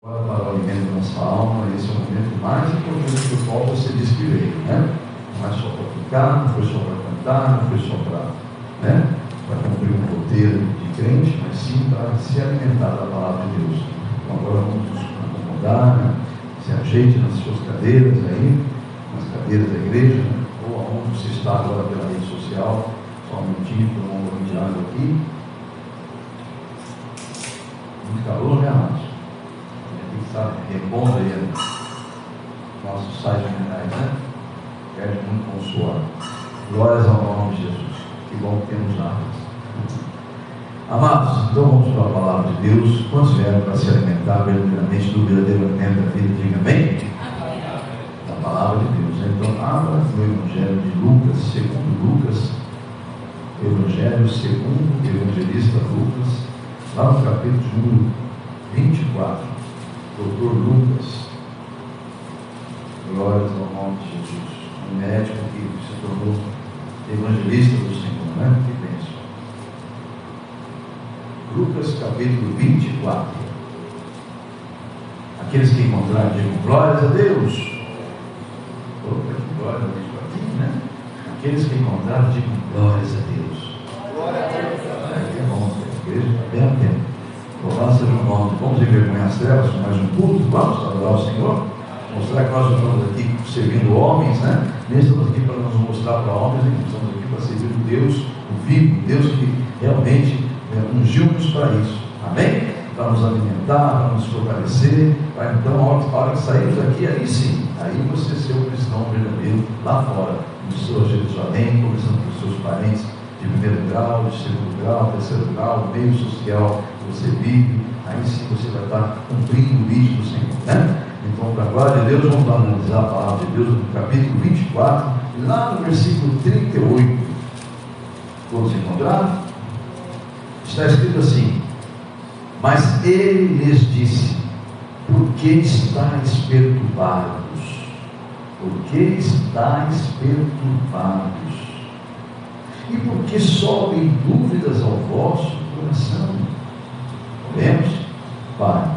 Para o alimento da nossa alma, esse é o momento mais importante do qual você diz que veio, né? Não é só para ficar, não foi só para cantar, não foi só para cumprir um roteiro de crente, mas sim para se alimentar da palavra de Deus. Então agora vamos nos acomodar, né? Se ajeite nas suas cadeiras aí, nas cadeiras da igreja, né? Ou aonde você está agora pela rede social. Só um minutinho, tomar um pouquinho de água aqui. Muito calor, né, amados? Repondo aí nossos sais minerais, né? Perde muito com o suor. Glórias ao nome de Jesus. Que bom que temos árvores. Amados, então vamos para a palavra de Deus. Quantos vieram para se alimentar verdadeiramente do verdadeiro alimento da vida? Diga amém? Da palavra de Deus. Então, abra no Evangelho de Lucas, segundo Lucas, Evangelho segundo o evangelista Lucas, lá no capítulo número 24. Doutor Lucas, glórias ao nome de Jesus, um médico que se tornou evangelista do Senhor, né? Que penso. Lucas capítulo 24. Aqueles que encontraram, digam glórias a Deus. Opa, que glória a Deus aqui, né? Aqueles que encontraram, digam glórias a Deus. Glória a Deus. É bom, a igreja está bem atenta. Louvado seja o nome. Vamos envergonhar as trevas com mais um culto? Vamos adorar o Senhor? Mostrar que nós não estamos aqui servindo homens, né? Nem estamos aqui para nos mostrar para homens, né? Estamos aqui para servir o Deus, o vivo, o Deus que realmente ungiu-nos para isso. Amém? Para nos alimentar, para nos fortalecer. Para então, a hora que sairmos daqui, aí sim, aí você ser um cristão verdadeiro lá fora, no seu Jerusalém, conversando com os seus parentes de primeiro grau, de segundo grau, terceiro grau, meio social. Você vive, aí sim você vai estar cumprindo o vídeo do Senhor, né? Então, para a glória de Deus, vamos analisar a palavra de Deus no capítulo 24, lá no versículo 38. Todos encontraram? Está escrito assim: mas ele lhes disse: por que estáis perturbados? Por que estáis perturbados? E por que sobem dúvidas ao vosso coração? Vemos? Pai,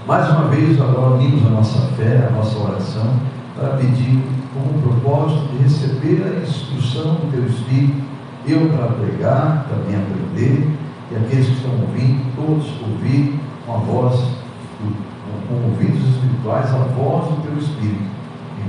mais uma vez agora unimos a nossa fé, a nossa oração, para pedir com o propósito de receber a instrução do Teu Espírito, eu para pregar, também aprender, e aqueles que estão ouvindo, todos ouvirem com a voz, com ouvidos espirituais, a voz do Teu Espírito,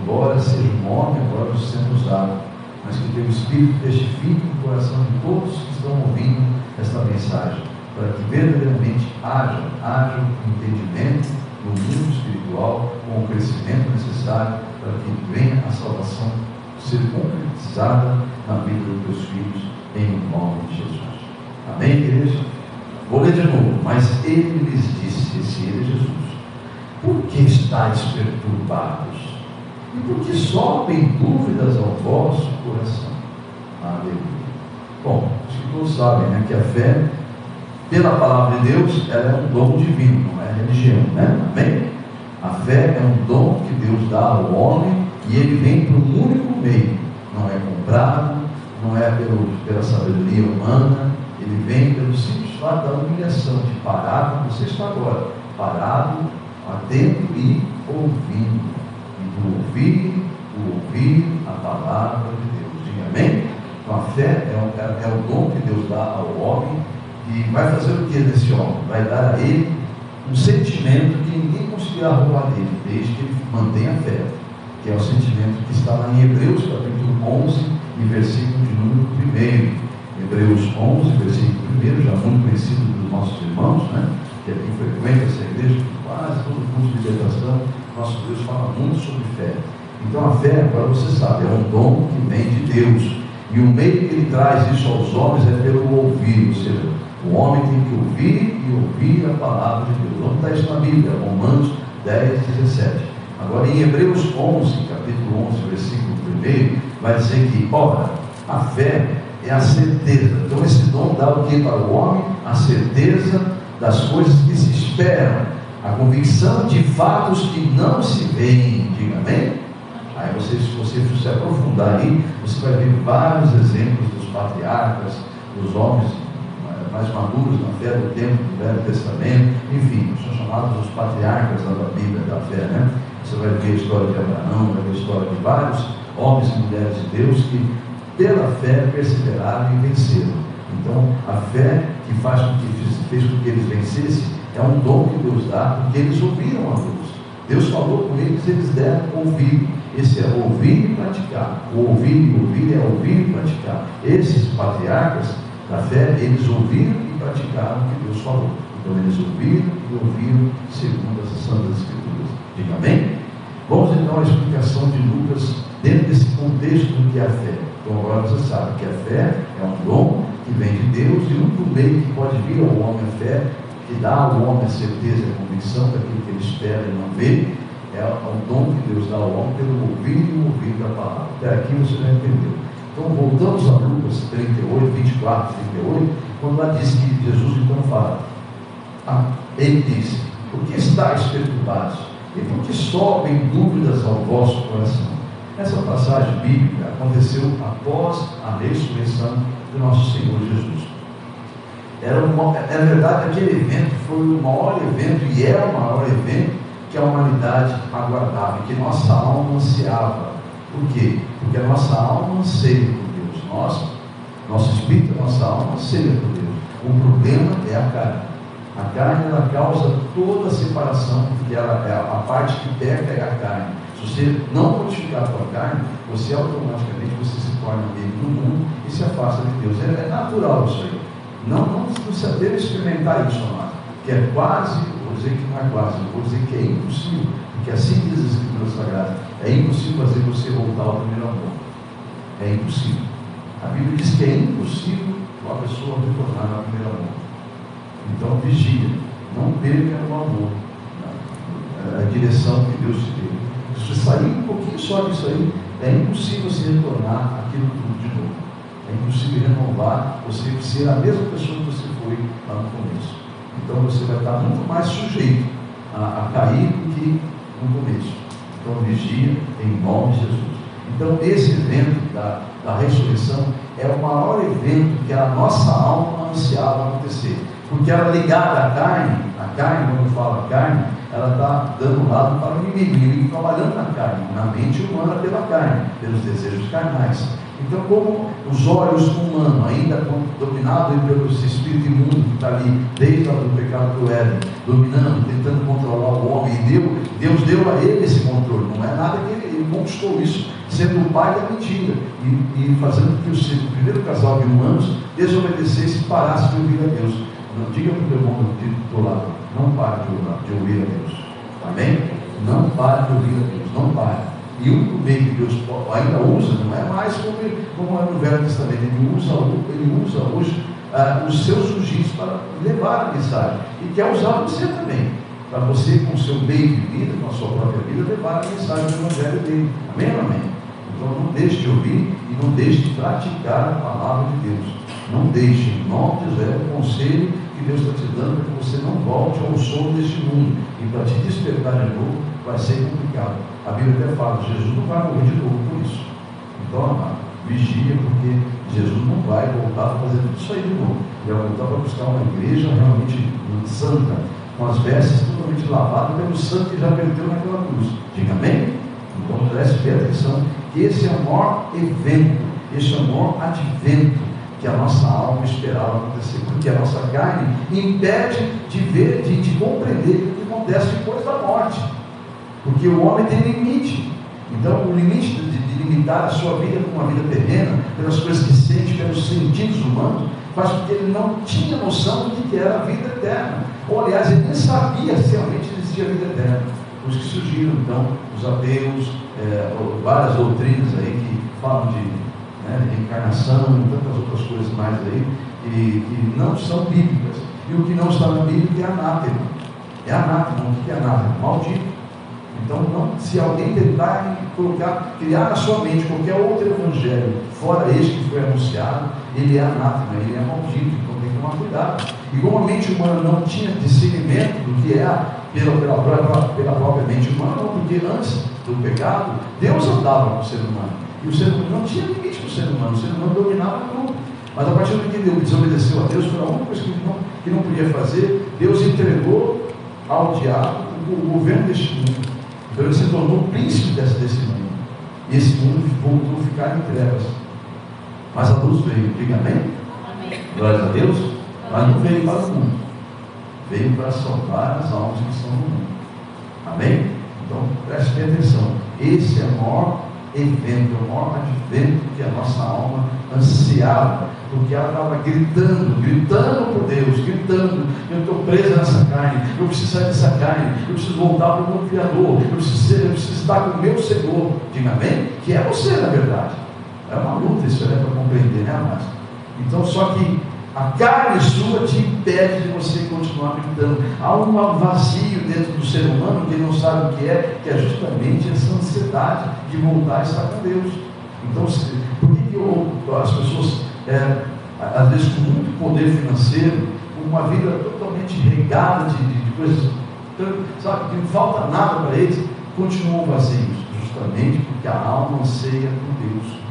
embora seja um homem, agora nos sendo usado, mas que o Teu Espírito testifique no coração de todos que estão ouvindo esta mensagem, para que verdadeiramente haja um entendimento no mundo espiritual, com o crescimento necessário para que venha a salvação ser concretizada na vida dos teus filhos, em nome de Jesus. Amém, igreja? Vou ler de novo. Mas ele lhes disse, esse ele é Jesus: por que estáis perturbados? E por que sobem dúvidas ao vosso coração? Aleluia. Bom, acho que todos sabem, né, que a fé, pela palavra de Deus, ela é um dom divino, não é religião, né? Amém? A fé é um dom que Deus dá ao homem, e ele vem por um único meio, não é comprado, não é pela sabedoria humana, ele vem pelo simples fato da humilhação, de parar como você está agora, parado, atento e ouvindo, e do ouvir a palavra de Deus. Diga amém? Então a fé é o dom que Deus dá ao homem. E vai fazer o que nesse homem? Vai dar a ele um sentimento que ninguém conseguirá roubar dele, desde que ele mantenha a fé, que é o sentimento que está lá em Hebreus capítulo 11, e versículo de número 1. Hebreus 11, versículo 1, já muito conhecido dos nossos irmãos, né? Que aqui frequenta essa igreja, quase todo curso de libertação, nosso Deus fala muito sobre fé. Então a fé, agora você sabe, é um dom que vem de Deus, e o meio que ele traz isso aos homens é pelo ouvir, ou seja, o homem tem que ouvir e ouvir a palavra de Deus. Onde está isso na Bíblia? Romanos 10, 17. Agora em Hebreus 11, capítulo 11, versículo 1, vai dizer que, ora, a fé é a certeza. Então esse dom dá o que para o homem? A certeza das coisas que se esperam, a convicção de fatos que não se veem. Diga amém? Aí você, se você se aprofundar aí, você vai ver vários exemplos dos patriarcas, dos homens mais maduros na fé do tempo do Velho Testamento, enfim, são chamados os patriarcas da Bíblia da fé, né? Você vai ver a história de Abraão, vai ver a história de vários homens e mulheres de Deus que pela fé perseveraram e venceram. Então a fé que fez com que eles vencessem é um dom que Deus dá, porque eles ouviram a Deus. Deus falou com eles, eles deram ouvido. Esse é ouvir e praticar. O ouvir e ouvir é ouvir e praticar. Esses patriarcas da fé, eles ouviram e praticaram o que Deus falou. Então eles ouviram e ouviram segundo as Santas Escrituras. Diga amém? Vamos então à explicação de Lucas dentro desse contexto do que é a fé. Então agora você sabe que a fé é um dom que vem de Deus, e o único meio que pode vir ao homem a fé, que dá ao homem a certeza e a convicção daquilo que ele espera e não vê, é um dom que Deus dá ao homem pelo ouvir e o ouvir da palavra. Até aqui você já entendeu. Então voltamos a Lucas 38, 24, 38, quando lá diz que Jesus então fala, ele disse: por que estáis perturbados? E por que sobem dúvidas ao vosso coração? Essa passagem bíblica aconteceu após a ressurreição do nosso Senhor Jesus. Na verdade, aquele evento foi o maior evento, e é o maior evento que a humanidade aguardava, que nossa alma ansiava. Por quê? Porque a nossa alma anseia por Deus. Nosso espírito, a nossa alma anseia por Deus. O problema é a carne. A carne, ela causa toda a separação, porque ela é a parte que peca é a carne. Se você não modificar a sua carne, você automaticamente se torna amigo do mundo e se afasta de Deus. É natural isso aí. Não precisa ter experimentar isso, amado. Que é quase, vou dizer que não é quase, vou dizer que é impossível, porque assim diz as Escrituras Sagradas, é impossível fazer você voltar ao primeiro amor. É impossível. A Bíblia diz que é impossível uma pessoa retornar ao primeiro amor. Então vigia, não perca o amor, a direção que Deus te deu. Se você sair um pouquinho só disso aí, é impossível você retornar aquilo tudo de novo. É impossível renovar, você ser a mesma pessoa que você foi lá no começo. Então você vai estar muito mais sujeito a cair do que no começo. Então vigia em nome de Jesus. Então esse evento da ressurreição é o maior evento que a nossa alma ansiava acontecer. Porque ela ligada à carne, quando fala carne, ela está dando lado para o inimigo trabalhando na carne, na mente humana pela carne, pelos desejos carnais. Então, como os olhos humanos ainda estão dominados pelo espírito imundo que está ali, desde o pecado do Éden, dominando, tentando controlar o homem, e Deus deu a ele esse controle, não é nada que ele conquistou isso, sendo o pai da mentira, e fazendo que o primeiro casal de humanos desobedecesse e parasse de ouvir a Deus. Não diga para o teu irmão do lado, não pare de ouvir a Deus. Amém? Não pare de ouvir a Deus, não pare. E o único meio que Deus ainda usa, não é mais como é no Velho Testamento, ele usa hoje os seus ungidos para levar a mensagem. E quer usar você também, para você, com o seu meio de vida, com a sua própria vida, levar a mensagem do Evangelho dele. Amém ou amém? Então não deixe de ouvir e não deixe de praticar a palavra de Deus. Não deixe, em nome de Jesus, o conselho que Deus está te dando para que você não volte ao som deste mundo. E para te despertar de novo, vai ser complicado. A Bíblia até fala, Jesus não vai morrer de novo por isso. Então, amado, vigia, porque Jesus não vai voltar a fazer tudo isso aí de novo. Ele vai voltar para buscar uma igreja realmente santa, com as vestes totalmente lavadas pelo sangue que já verteu naquela cruz. Diga amém? Então preste bem atenção, que esse é o maior evento, esse é o maior advento que a nossa alma esperava acontecer, porque a nossa carne impede de ver, de compreender o que acontece depois da morte, porque o homem tem limite. Então o limite de limitar a sua vida com uma vida terrena, pelas coisas que sente, pelos sentidos humanos, faz com que ele não tinha noção do que era a vida eterna, ou aliás, ele nem sabia se realmente existia a vida eterna. Os que surgiram então, os ateus, várias doutrinas aí que falam de reencarnação e tantas outras coisas mais aí, que não são bíblicas. E o que não está na Bíblia é anátema. É anátema. O que é anátema? Maldito. Então, se alguém tentar criar na sua mente qualquer outro evangelho, fora este que foi anunciado, ele é anátema, ele é maldito. Então tem que tomar cuidado. E como a mente humana não tinha discernimento do que é pela própria mente humana, porque antes do pecado, Deus andava com o ser humano. E o ser humano não tinha limite para o ser humano dominava tudo. Mas a partir do que ele desobedeceu a Deus, foi a única coisa que não podia fazer. Deus entregou ao diabo o governo deste mundo. Então ele se tornou o príncipe desse mundo. E esse mundo voltou a ficar em trevas. Mas a luz veio. Diga amém? Amém. Glória a Deus. Mas não veio para o mundo. Veio para salvar as almas que estão no mundo. Amém? Então preste bem atenção. Esse é o maior evento, o maior advento que a nossa alma ansiava, porque ela estava gritando por Deus, gritando: eu estou presa nessa carne, eu preciso sair dessa carne, eu preciso voltar para o meu Criador, eu preciso estar com o meu Senhor. Diga amém? Que é você, na verdade. É uma luta, isso é para compreender, né, amados? Então, só que a carne sua te impede de você continuar gritando. Há um vazio dentro do ser humano que ele não sabe o que é justamente essa ansiedade de voltar a estar com Deus. Então, por que as pessoas, às vezes com muito poder financeiro, uma vida totalmente regada de coisas, sabe, que não falta nada para eles, continuam vazios? Justamente porque a alma anseia por Deus.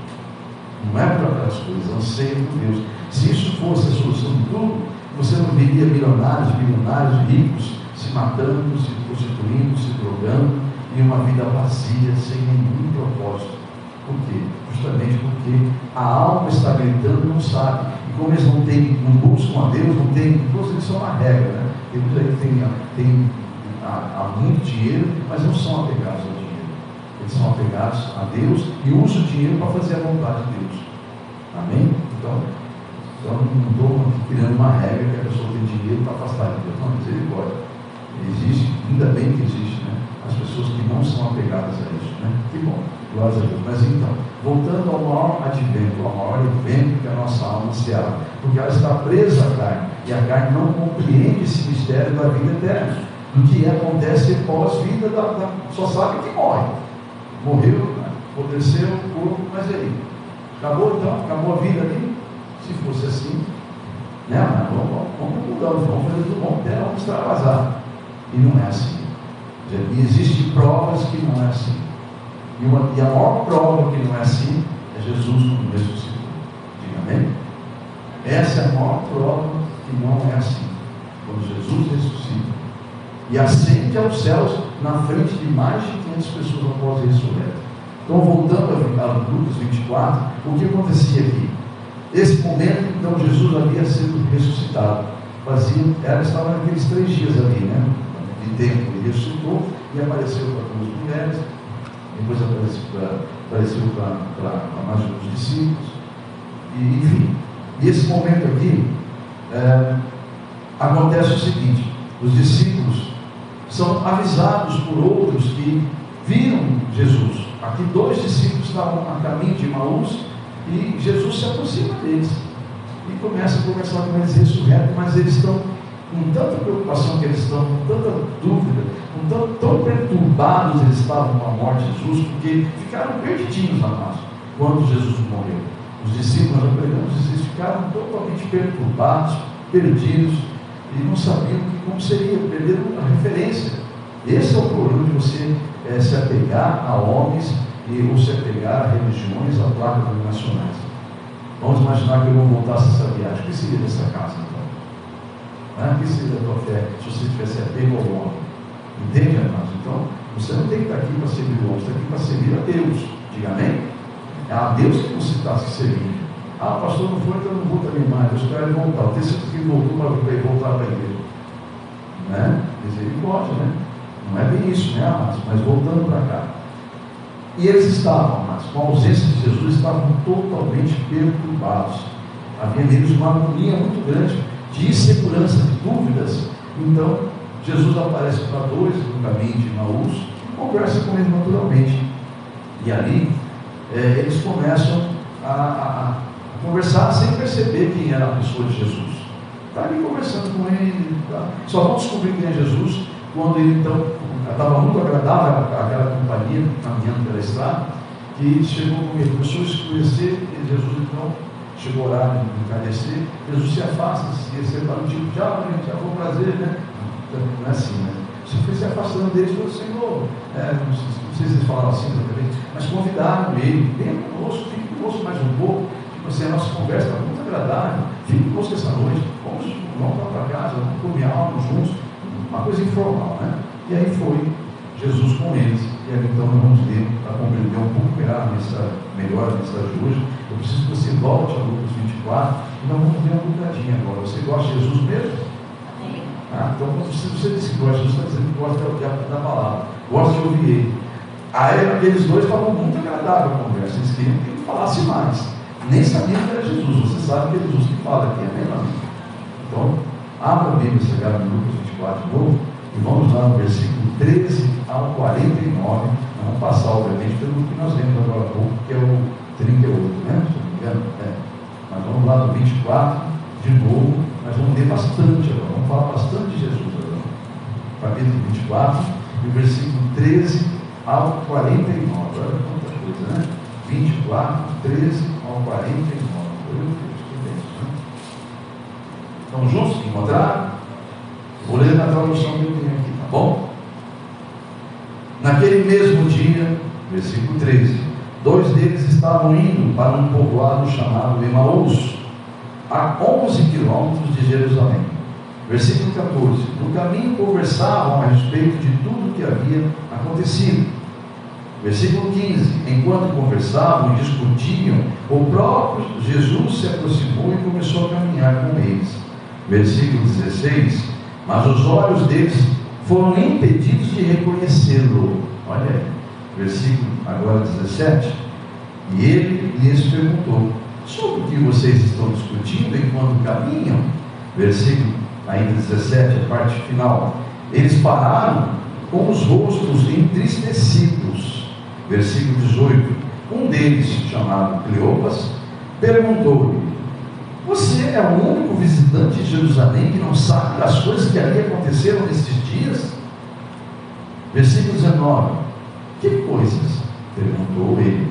Não é por aquelas coisas, anseia por Deus. Se isso fosse a solução de tudo, você não veria milionários, bilionários, ricos, se matando, se prostituindo, se drogando, e uma vida vazia, sem nenhum propósito. Por quê? Justamente porque a alma está gritando e não sabe. E como eles não buscam a Deus, não tem, eles são uma regra, né? Tem muita gente que tem muito dinheiro, mas não são apegados ao dinheiro. Eles são apegados a Deus e usam o dinheiro para fazer a vontade de Deus. Amém? Então não estou criando uma regra que a pessoa tem dinheiro para afastar de Deus. Não, misericórdia. Existe, ainda bem que existe, né? As pessoas que não são apegadas a isso, né? Que bom, glória a Deus. Mas então, voltando ao maior advento, ao maior evento que a nossa alma ansiava, porque ela está presa à carne, e a carne não compreende esse mistério da vida eterna, do que acontece pós-vida, só sabe que morre. Morreu, né? Apodreceu o corpo, mas aí, acabou então? Acabou a vida ali? Se fosse assim, né, vamos mudar, vamos fazer tudo bom, vamos extravasar. E não é assim. E existem provas que não é assim. E a maior prova que não é assim é Jesus quando ressuscitou. Diga amém? Essa é a maior prova que não é assim. Quando Jesus ressuscita e ascende aos céus na frente de mais de 500 pessoas após a ressurreição. Então, voltando a Lucas 24, o que acontecia aqui? Nesse momento, então, Jesus havia sido ressuscitado. Estava naqueles 3 dias ali, né? De tempo, ele ressuscitou e apareceu para 2 mulheres, depois apareceu para mais uns discípulos, e enfim. E esse momento aqui, acontece o seguinte: os discípulos são avisados por outros que viram Jesus. Aqui 2 discípulos estavam a caminho de Emaús, e Jesus se aproxima deles e começa a conversar com eles ressurreto, mas eles estão com tanta preocupação, que eles estão com tanta dúvida, tão perturbados eles estavam com a morte de Jesus, porque ficaram perdidinhos na massa quando Jesus morreu. Os discípulos, nós pregamos, eles ficaram totalmente perturbados, perdidos, e não sabiam como seria, perderam a referência. Esse é o problema de você se apegar a homens ou se apegar a religiões, a placas nacionais. Vamos imaginar que eu não voltasse essa viagem. O que seria dessa casa, então? O que seria da tua fé se você tivesse apego ao homem? Entende, irmãos? Então, você não tem que estar aqui para servir o homem, você está aqui para servir a Deus. Diga amém? É a Deus que você está se servindo. Ah, o pastor não foi, então eu não vou também mais. Eu espero ele voltar. O texto que ele voltou para voltar para a igreja. Né? Misericórdia, né? Não é bem isso, né, amados? Mas voltando para cá. E eles estavam, amados, com a ausência de Jesus, estavam totalmente perturbados. Havia neles uma agonia muito grande de insegurança, de dúvidas. Então, Jesus aparece para 2 no caminho de Emaús e conversa com eles naturalmente. E ali, eles começam a conversar sem perceber quem era a pessoa de Jesus. Está ali conversando com ele, tá? Só vão descobrir quem é Jesus quando ele então estava muito agradável aquela companhia caminhando pela estrada, que chegou com ele, começou a escurecer, e Jesus então chegou a orar de encardecer. Jesus se afasta, se para o tipo, tchau, gente, já foi um prazer, né? Não é assim, né? Você foi se afastando deles, falou: Senhor, não sei se eles falaram assim exatamente, mas convidaram ele: venha conosco, fique conosco mais um pouco. Tipo assim, a nossa conversa está muito agradável, fique conosco essa noite, vamos lá para casa, vamos comer algo juntos, uma coisa informal, né? E aí foi Jesus com eles, e aí então nós vamos ler, para compreender um pouco melhor a mensagem de hoje. Eu preciso que você volte a Lucas 24, e nós vamos ver um bocadinho agora. Você gosta de Jesus mesmo? Então, se você diz que gosta, você está dizendo que gosta da palavra, gosta de ouvir ele. Aí aqueles dois estavam muito agradável a conversa, eles queriam que ele falasse mais. Nem sabiam que era Jesus, você sabe que é Jesus que fala aqui, amém, meu amigo? Então, abra a Bíblia Sagrada em Lucas 24 de novo, e vamos lá no versículo 13 ao 49, nós vamos passar, obviamente, pelo que nós lemos agora há pouco, que é o 38, né? Se não me engano, Mas vamos lá no 24, de novo, nós vamos ler bastante agora, vamos falar bastante de Jesus agora. Capítulo 24, e o versículo 13 ao 49, olha quanta coisa, né? 24, 13 ao 49, Estão juntos? Encontraram? Vou ler na tradução que eu tenho aqui, tá bom? Naquele mesmo dia, versículo 13, 2 deles estavam indo para um povoado chamado Emaús, a 11 quilômetros de Jerusalém. Versículo 14, no caminho conversavam a respeito de tudo o que havia acontecido. Versículo 15, enquanto conversavam e discutiam, o próprio Jesus se aproximou e começou a caminhar com eles. Versículo 16, mas os olhos deles foram impedidos de reconhecê-lo. Olha aí, versículo agora 17, e ele lhes perguntou, sobre o que vocês estão discutindo enquanto caminham? Versículo ainda 17, a parte final, eles pararam com os rostos entristecidos. Versículo 18, um deles, chamado Cleopas, perguntou-lhe, você é o único visitante de Jerusalém que não sabe das coisas que ali aconteceram nesses dias? Versículo 19, que coisas? Perguntou ele.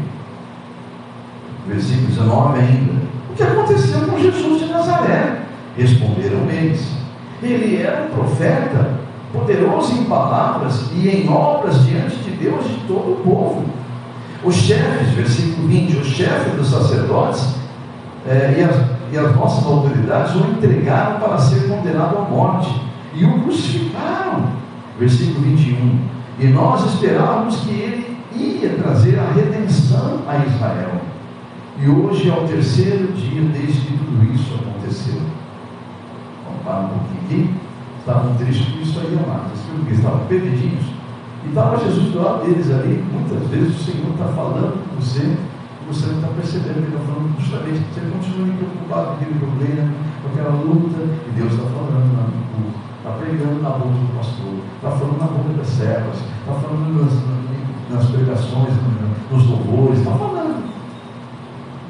Versículo 19 ainda, o que aconteceu com Jesus de Nazaré? Responderam eles, ele era um profeta, poderoso em palavras e em obras diante de Deus e de todo o povo. Os chefes, versículo 20, os chefes dos sacerdotes e as nossas autoridades o entregaram para ser condenado à morte e o crucificaram. Versículo 21, e nós esperávamos que ele ia trazer a redenção a Israel. E hoje é o 3º dia desde que tudo isso aconteceu. Vamos parar um pouquinho aqui. Estavam tristes com isso aí, amados, porque estavam perdidinhos. E estava Jesus do lado deles ali. Muitas vezes o Senhor está falando com você, e você não está percebendo que ele está falando justamente. Você continua preocupado com aquele problema, com aquela luta, e Deus está falando lá no culto, está pregando na boca do pastor, está falando na boca das servas, está falando nas pregações, nos louvores, está falando.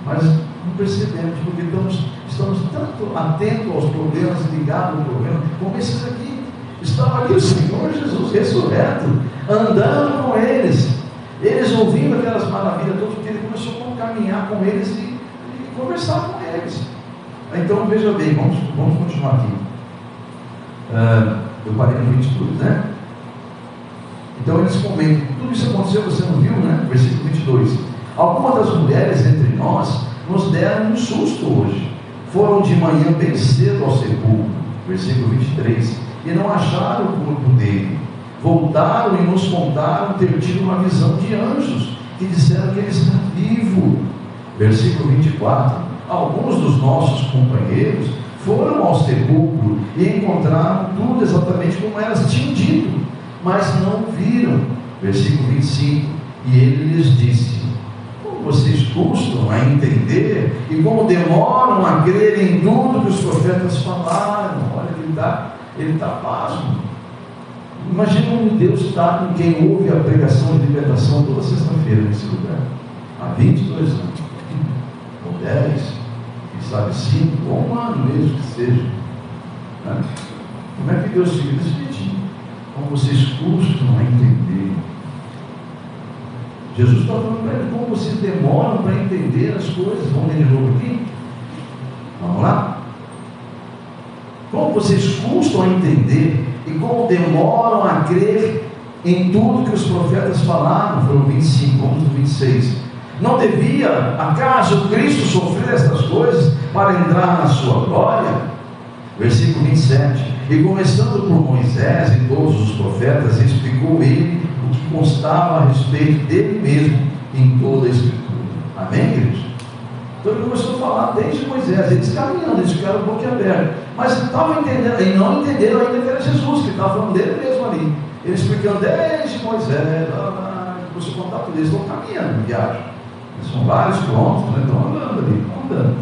Mas não percebemos, porque estamos tanto atentos aos problemas, ligados ao problema, como esses aqui. Estava ali o Senhor Jesus ressurreto, andando com eles, ouvindo aquelas maravilhas todas, porque ele começou a caminhar com eles e conversar com eles. Então veja bem, vamos continuar aqui. Eu parei no 22, né? Então eles comentam, tudo isso aconteceu, você não viu, né? Versículo 22. Algumas das mulheres entre nós nos deram um susto hoje. Foram de manhã bem cedo ao sepulcro. Versículo 23. E não acharam o corpo dele. Voltaram e nos contaram ter tido uma visão de anjos que disseram que ele está vivo. Versículo 24. Alguns dos nossos companheiros foram ao sepulcro e encontraram tudo exatamente como elas tinham dito, mas não viram. Versículo 25. E ele lhes disse, vocês custam a entender e como demoram a crer em tudo que os profetas falaram. Olha, ele está pasmo. Imagina onde Deus está com quem ouve a pregação de libertação toda sexta-feira nesse lugar, há 22 anos, ou 10, quem sabe 5, ou 1 ano mesmo que seja, né? Como é que Deus fica desse jeitinho? Como vocês custam a entender. Jesus está falando para ele, como vocês demoram para entender as coisas. Vamos ler de novo aqui? Vamos lá? Como vocês custam a entender e como demoram a crer em tudo que os profetas falaram. Foi o 25, vamos no 26. Não devia, acaso, Cristo sofrer estas coisas para entrar na sua glória? Versículo 27. E começando por Moisés e todos os profetas, explicou ele o que constava a respeito dele mesmo em toda a Escritura. Amém, igreja? Então ele começou a falar desde Moisés, eles caminhando, eles ficaram um pouquinho abertos, mas estavam entendendo, e não entenderam ainda que era Jesus, que estava falando dele mesmo ali. Ele explicando desde Moisés, começou a contar tudo, eles estão caminhando, viagem. São vários quilômetros, né? Estão andando ali, estão andando.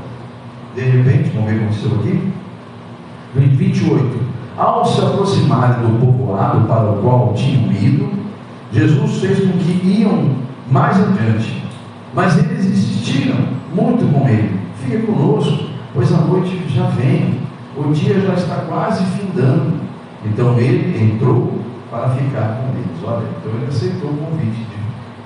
De repente, vamos ver o que aconteceu aqui. 28. Ao se aproximarem do povoado para o qual tinham ido, Jesus fez com que iam mais adiante. Mas eles insistiram muito com ele: fique conosco, pois a noite já vem, o dia já está quase findando. Então ele entrou para ficar com eles. Olha, então ele aceitou o convite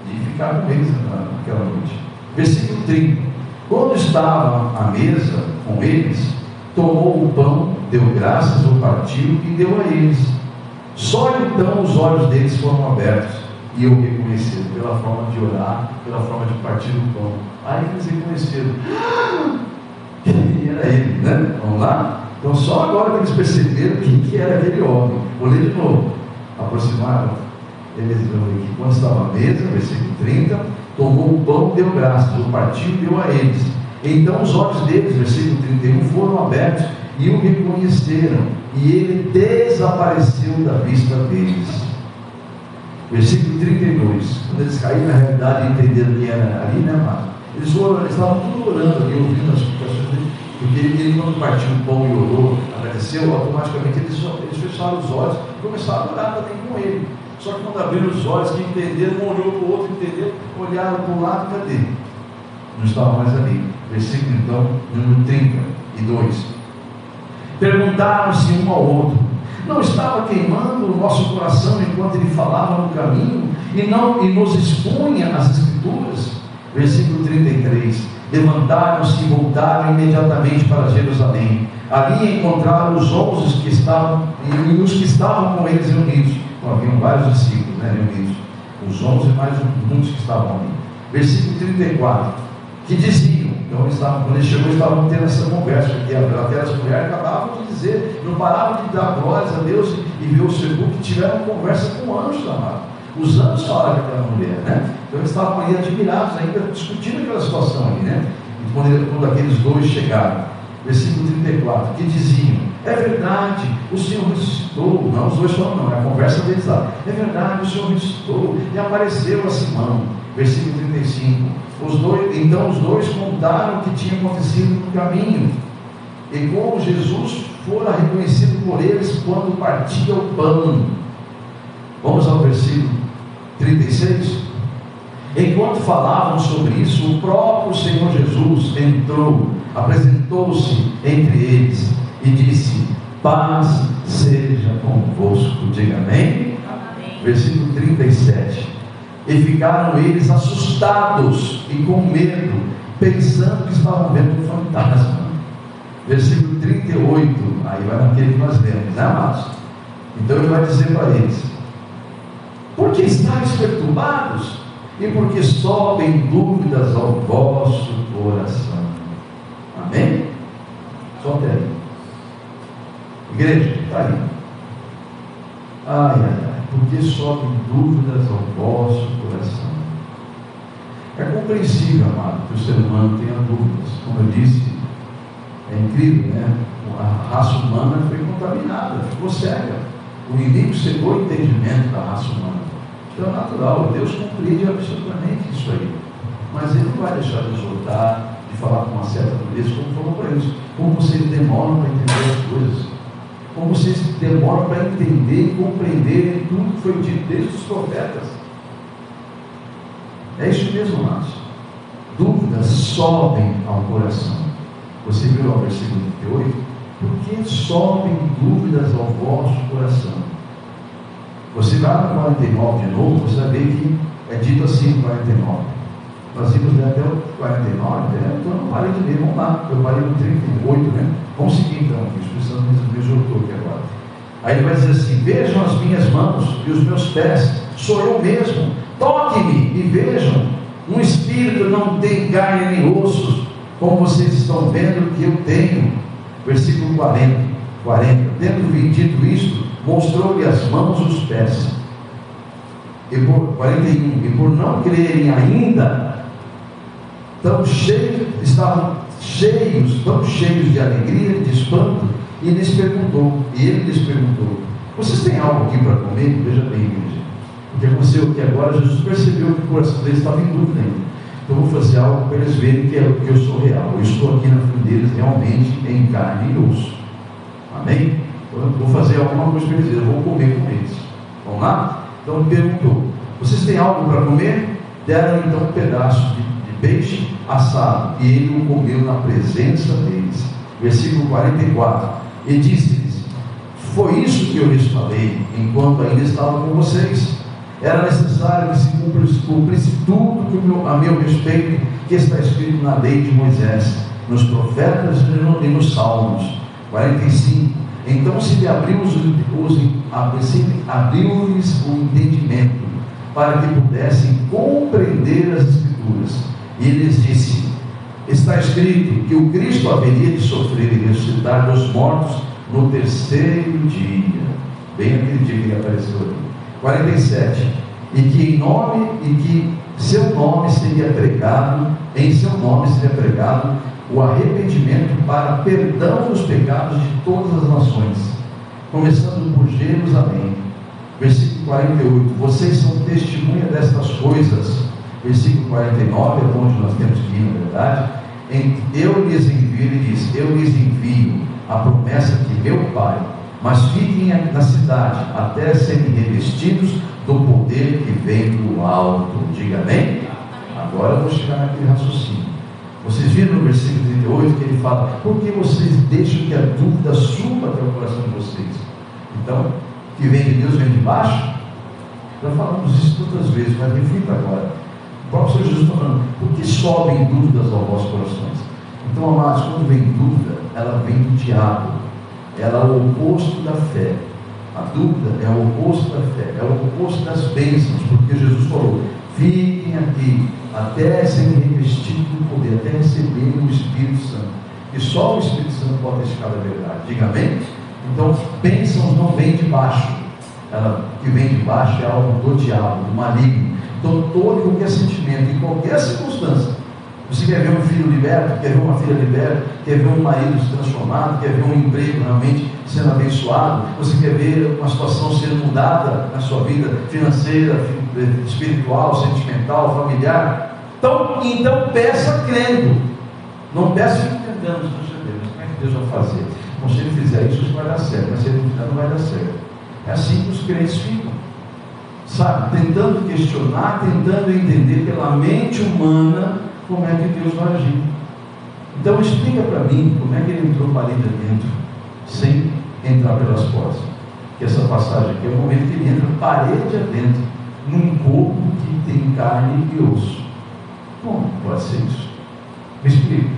de ficar com eles naquela noite. Versículo 30. Quando estava à mesa com eles, tomou o pão, deu graças, o partiu e deu a eles. Só então os olhos deles foram abertos e o reconheceram, pela forma de orar, pela forma de partir o pão. Aí eles reconheceram: era ele, né? Vamos lá? Então só agora que eles perceberam quem que era aquele homem. Vou ler de novo. Aproximaram eles aqui, quando estava à mesa, versículo 30, tomou o pão, deu graças, o partiu e deu a eles. Então os olhos deles, versículo 31, foram abertos e o reconheceram, e ele desapareceu da vista deles. Versículo 32, quando eles caíram na realidade e entenderam que era ali, né, mas eles estavam tudo orando ali, ouvindo as explicações dele, porque ele quando partiu o pão e orou, agradeceu, automaticamente eles fecharam os olhos e começaram a orar também com ele. Só que quando abriram os olhos, que entenderam, um olhou para o outro, entenderam, olharam para o lado, cadê? Não estava mais ali. Versículo então, número 32. Perguntaram-se um ao outro: não estava queimando o nosso coração enquanto ele falava no caminho e nos expunha as Escrituras? Versículo 33. Levantaram-se e voltaram imediatamente para Jerusalém. Ali encontraram os 11 que estavam e os que estavam com eles reunidos. Então, haviam vários discípulos, né, reunidos. Os 11 mais muitos que estavam ali. Versículo 34. Que diziam, então quando ele chegou, estavam tendo essa conversa, porque aquelas mulheres acabavam de dizer, não paravam de dar glórias a Deus e ver o sepulcro, que tiveram conversa com anjos, amado. Os anjos falaram com aquela mulher, né? Então eles estavam ali admirados, ainda discutindo aquela situação ali, né? E quando aqueles dois chegaram, versículo 34, que diziam: é verdade, o Senhor ressuscitou. Não, os dois falam, não, é a conversa deles lá. É verdade, o Senhor ressuscitou e apareceu a Simão. Versículo 35. Então os dois contaram o que tinha acontecido no caminho e como Jesus fora reconhecido por eles quando partia o pão. Vamos ao versículo 36. Enquanto falavam sobre isso, o próprio Senhor Jesus entrou, apresentou-se entre eles e disse: paz seja convosco. Diga amém. Amém. Versículo 37. E ficaram eles assustados e com medo, pensando que estavam vendo um fantasma. Versículo 38, aí vai naquele que nós lemos, né, amados? Então ele vai dizer para eles: por que estáis perturbados? E por que sobem dúvidas ao vosso coração? Amém? Só até aí. Igreja, está aí. Ai, ai, ai. Porque sobem dúvidas ao vosso coração. É compreensível, amado, que o ser humano tenha dúvidas. Como eu disse, é incrível, né? A raça humana foi contaminada, ficou cega. O inimigo cegou o entendimento da raça humana. Então é natural, Deus compreende absolutamente isso aí. Mas Ele não vai deixar de exortar, de falar com uma certa dureza, como falou para eles. Como vocês demoram para entender as coisas. Como vocês demoram para entender e compreender tudo que foi dito desde os profetas. É isso mesmo, amados. Dúvidas sobem ao coração. Você viu o versículo 38? Por que sobem dúvidas ao vosso coração? Você vai no 49 de novo, você vai ver que é dito assim no 49. Nós vimos até o 49, né? Então eu não parei de ler, vamos lá. Eu parei no 38, né? Vamos seguir então, aqui. O Espírito Santo me exortou aqui agora. Aí ele vai dizer assim: vejam as minhas mãos e os meus pés, sou eu mesmo, toquem-me e vejam, Um espírito não tem carne nem ossos, como vocês estão vendo que eu tenho. Versículo 40. Tendo dito isto, mostrou-lhe as mãos e os pés. E por 41, e por não crerem ainda, estavam tão cheios de alegria e de espanto, e ele lhes perguntou: vocês têm algo aqui para comer? Veja bem, igreja, o que aconteceu aqui agora, Jesus percebeu que o coração deles estava em dúvida ainda. Então eu vou fazer algo para eles verem que eu sou real, eu estou aqui na frente deles realmente em carne e osso. Amém? Eu vou fazer alguma coisa para eles verem, eu vou comer com eles. Vamos lá? Então ele perguntou: vocês têm algo para comer? Deram então um pedaço de peixe assado, e ele o comeu na presença deles. Versículo 44. E disse-lhes: foi isso que eu lhes falei enquanto ainda estava com vocês. Era necessário que se cumprisse tudo que a meu respeito, que está escrito na lei de Moisés, nos profetas e nos salmos. 45. Então se lhe abriu-lhes o entendimento, para que pudessem compreender as Escrituras. E lhes disse: está escrito que o Cristo haveria de sofrer e ressuscitar dos mortos no terceiro dia. Bem aquele dia que ele apareceu ali. 47. E que em seu nome seria pregado o arrependimento para perdão dos pecados de todas as nações, começando por Jerusalém. Versículo 48. Vocês são testemunha destas coisas. Versículo 49, é onde nós temos que ir, na verdade. Eu lhes envio, ele diz: eu lhes envio a promessa que meu Pai, mas fiquem na cidade até serem revestidos do poder que vem do alto. Diga amém? Agora eu vou chegar naquele raciocínio. Vocês viram no versículo 38 que ele fala: por que vocês deixam que a dúvida suba até o coração de vocês? Então, que vem de Deus vem de baixo? Já falamos isso tantas vezes, mas reflita agora. O próprio Senhor Jesus está falando: por que sobem dúvidas aos vossos corações? Então, amados, quando vem dúvida, ela vem do diabo. Ela é o oposto da fé. A dúvida é o oposto da fé, é o oposto das bênçãos, porque Jesus falou: fiquem aqui até serem revestidos do poder, até receberem o Espírito Santo, e só o Espírito Santo pode testificar da verdade. Diga amém? Então, bênçãos não vêm de baixo, ela que vem de baixo é algo do diabo, do maligno. Então, todo e qualquer sentimento, em qualquer circunstância, você quer ver um filho liberto, quer ver uma filha liberta, quer ver um marido se transformado, quer ver um emprego realmente sendo abençoado, você quer ver uma situação sendo mudada na sua vida financeira, espiritual, sentimental, familiar, então peça crendo, não peça entendendo. Como é que Deus vai fazer? Bom, se ele fizer isso vai dar certo, mas se ele não fizer, não vai dar certo. É assim que os crentes ficam, sabe, tentando questionar, tentando entender pela mente humana como é que Deus vai agir. Então explica para mim como é que ele entrou para ali dentro, sem entrar pelas portas. Que essa passagem aqui é o momento que ele entra parede adentro, num corpo que tem carne e osso. Como pode ser isso? Me explica.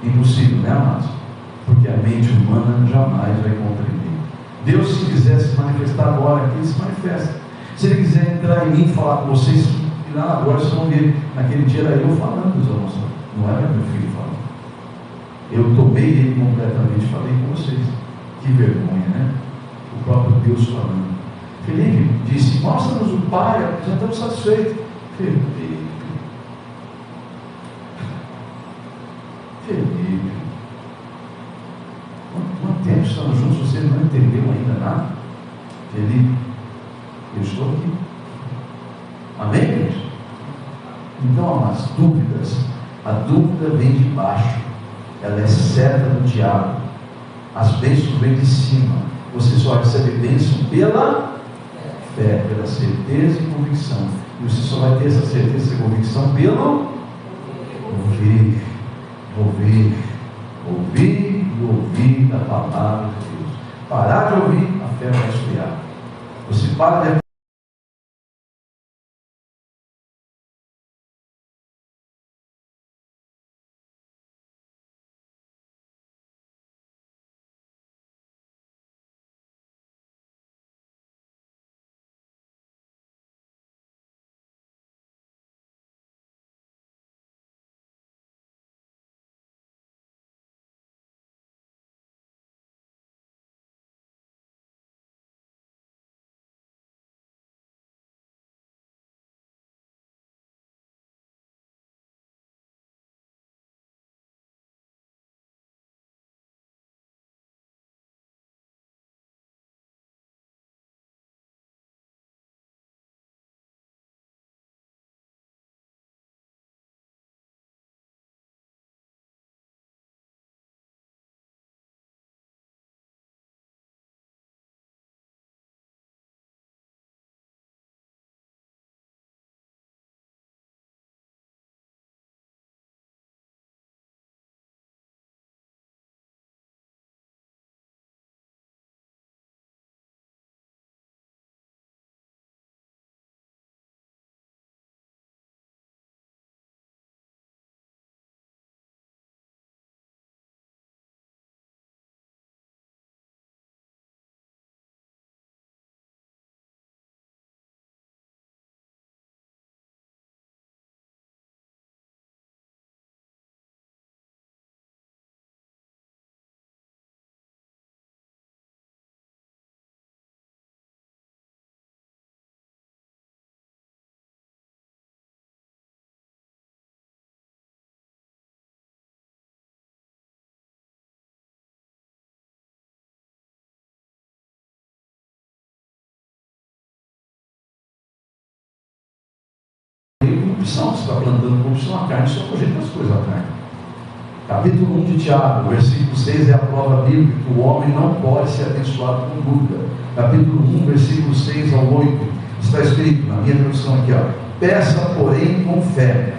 Impossível, né, amados? Porque a mente humana jamais vai compreender. Deus, se quiser se manifestar agora aqui, ele se manifesta. Se ele quiser entrar em mim e falar com vocês, e lá agora vocês vão ver, naquele dia era eu falando, meus irmãos, não era meu filho falando. Eu tomei ele completamente e falei com vocês. Que vergonha, né? O próprio Deus falando. Felipe disse: mostra-nos o Pai, já estamos satisfeitos. Felipe, quanto tempo estamos juntos, você não entendeu ainda nada? Felipe, eu estou aqui. Amém, igreja? Então, as dúvidas, a dúvida vem de baixo, ela é seta do diabo. As bênçãos vêm de cima. Você só recebe bênção pela fé, pela certeza e convicção. E você só vai ter essa certeza e convicção pelo ouvir e ouvir a palavra de Deus. Parar de ouvir, a fé vai esfriar. Você para de corrupção. Você está plantando corrupção, a carne só projeta as coisas da carne. Capítulo 1 de Tiago, versículo 6 é a prova bíblica que o homem não pode ser abençoado com dúvida. Capítulo 1, versículo 6 ao 8, está escrito na minha tradução aqui, peça, porém, com fé,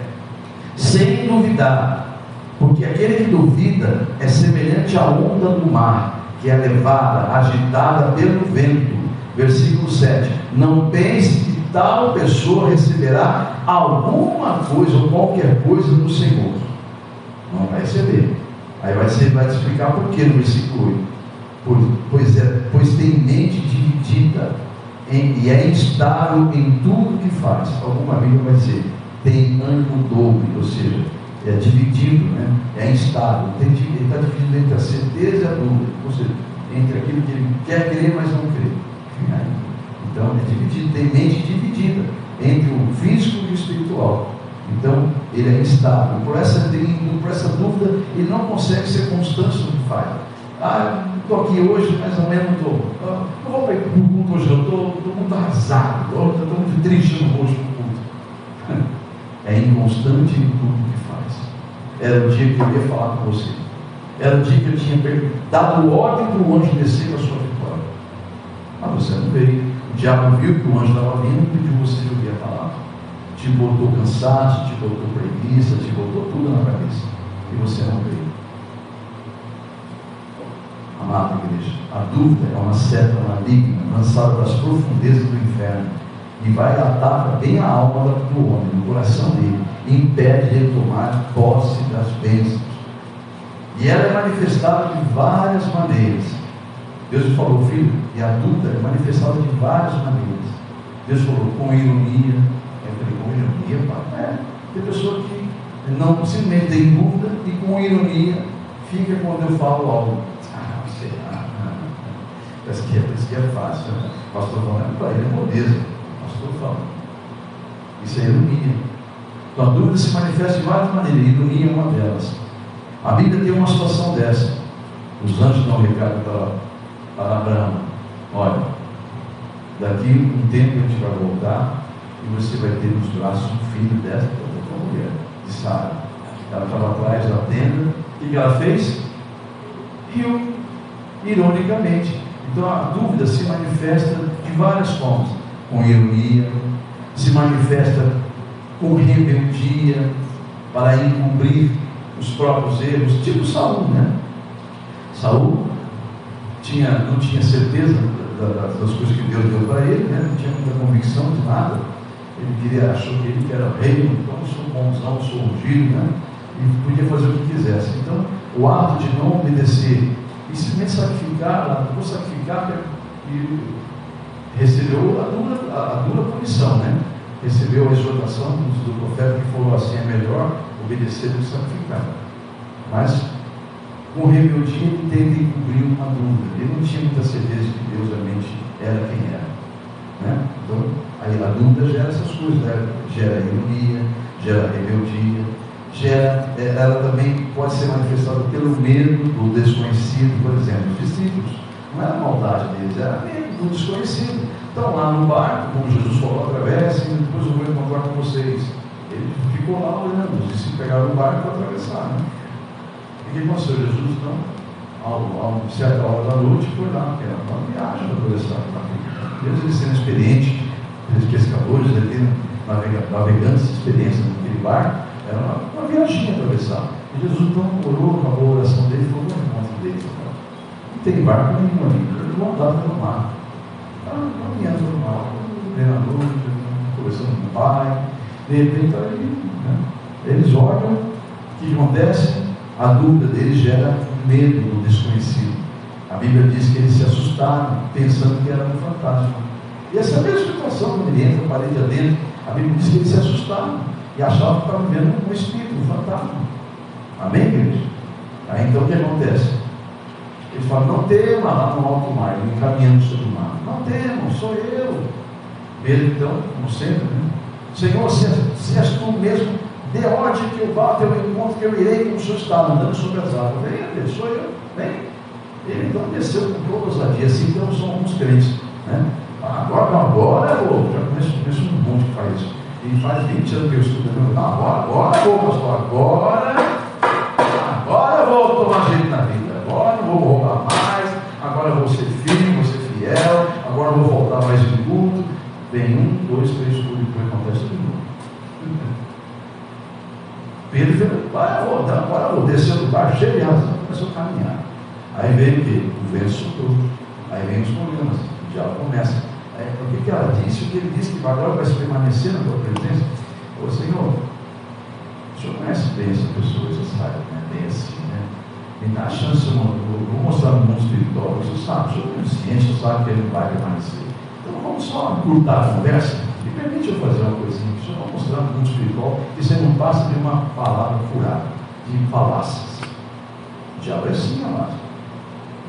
sem duvidar, porque aquele que duvida é semelhante à onda do mar, que é levada, agitada pelo vento. Versículo 7, não pense que tal pessoa receberá alguma coisa ou qualquer coisa do Senhor. Não vai receber. Aí vai explicar por que no versículo 8. Pois tem mente dividida e é instável em tudo que faz. Alguma Bíblia vai dizer, tem ânimo dobre, ou seja, é dividido, né? É instável. Ele está dividido entre a certeza e a dúvida, ou seja, entre aquilo que ele quer crer, mas não crê. Então é dividido, tem mente dividida entre o físico e o espiritual. Então ele é instável. Por essa dúvida, ele não consegue ser constante no que faz. Estou aqui hoje, mas amanhã não estou. Não vou para o culto hoje, eu estou muito arrasado, estou muito triste no rosto do culto. É inconstante em tudo que faz. Era o dia que eu ia falar com você. Era o dia que eu tinha dado ordem para o anjo descer com a sua vitória. Mas você não veio. O diabo viu que o anjo estava vindo e pediu você de ouvir a palavra. Te botou cansaço, te botou preguiça, te botou tudo na cabeça. E você não veio. Amada igreja, a dúvida é uma seta maligna lançada das profundezas do inferno e vai atacar bem a alma do homem, no coração dele, e impede ele tomar posse das bênçãos. E ela é manifestada de várias maneiras. Deus falou, filho, e a dúvida é manifestada de várias maneiras. Deus falou, com ironia. Eu falei, com ironia, pai? Tem pessoa que não simplesmente tem dúvida e com ironia fica quando eu falo algo. Parece que é fácil, né? O pastor falando para ele é modéstia. O pastor fala. Isso é ironia. Então a dúvida se manifesta de várias maneiras. A ironia é uma delas. A Bíblia tem uma situação dessa. Os anjos dão um recado para Abraão. Olha, daqui um tempo a gente vai voltar e você vai ter nos braços um filho dessa mulher, de Sara. Ela estava atrás da tenda. O que ela fez? Riu, ironicamente. Então a dúvida se manifesta de várias formas, com ironia, se manifesta com rebeldia, para encobrir os próprios erros, tipo Saul, né? Saul não tinha certeza das coisas que Deus deu para ele, né? Não tinha muita convicção de nada. Ele achou que ele era rei, então sou bonzão, sou ungido, né? E podia fazer o que quisesse. Então o ato de não obedecer e simplesmente sacrificar, vou sacrificar, e recebeu a dura punição, né? Recebeu a exortação do profeta que falou assim, é melhor obedecer do que sacrificar. Mas com rebeldia ele tenta encobrir uma dúvida. Ele não tinha muita certeza de que Deus realmente era quem era, né? Então aí a dúvida gera essas coisas, né? Gera ironia, gera rebeldia, ela também pode ser manifestada pelo medo do desconhecido. Por exemplo, os discípulos, não era maldade deles, era medo do desconhecido. Estão lá no barco, como Jesus falou, atravessem, e depois eu vou encontrar com vocês. Ele ficou lá olhando, os discípulos pegaram o barco para atravessar, né? E o que aconteceu? Jesus, então, a certa hora da noite, foi lá, que era uma viagem para atravessar. Eles sendo experientes, eles pescadores, eles tendo navegantes, experiência naquele barco. Era uma viagem atravessar. E Jesus então orou, acabou a oração dele e falou: não encontro deles. Não tem barco nenhum ali. Eles vão andar pelo mar. Caminhando pelo mar. Treinador, conversando com o pai. De repente, eles olham. O que acontece? A dúvida deles gera medo do desconhecido. A Bíblia diz que eles se assustaram, pensando que era um fantasma. E essa é a mesma situação quando ele entra, parede adentro. A Bíblia diz que eles se assustaram e achavam que estavam vendo um espírito, um fantasma. Amém, igreja? Aí então o que acontece? Eles falam: não tema lá no alto mar, encaminhando sobre o mar. Não temam, sou eu. Pedro então, como sempre, né? Senhor, se és tu mesmo, dê ordem que eu vá até o encontro, que eu irei como o Senhor está, andando sobre as águas. Venha, Pedro, sou eu. Vem. Ele então desceu com toda ousadia. Assim então são alguns crentes, né? Agora eu vou. Já conheço um monte que faz isso. E faz 20 anos que eu estudo. Não, agora vou, pastor, agora eu vou tomar jeito na vida. Agora não vou roubar mais. Agora eu vou ser firme, vou ser fiel. Agora eu vou voltar mais em culto. Vem 1, 2, 3 cultos, depois acontece tudo de novo. Pedro falou, agora eu vou descer do barco cheio de razão. Começou a caminhar. Aí veio o quê? O vento soprou. Aí vem os problemas. O diabo começa. Aí, o que ela disse? O que ele disse que agora vai se permanecer na tua presença? Ô Senhor, o Senhor conhece bem essa pessoa, você sabe, né? Bem assim, né? Me dá a chance, eu vou mostrar no mundo espiritual, você sabe, o Senhor é consciente, você sabe que ele não vai permanecer. Então vamos só cortar a conversa. Me permite eu fazer uma coisinha, que o Senhor vai mostrar no mundo espiritual, que você não passa de uma palavra furada, de falácias. O diabo é assim, amado.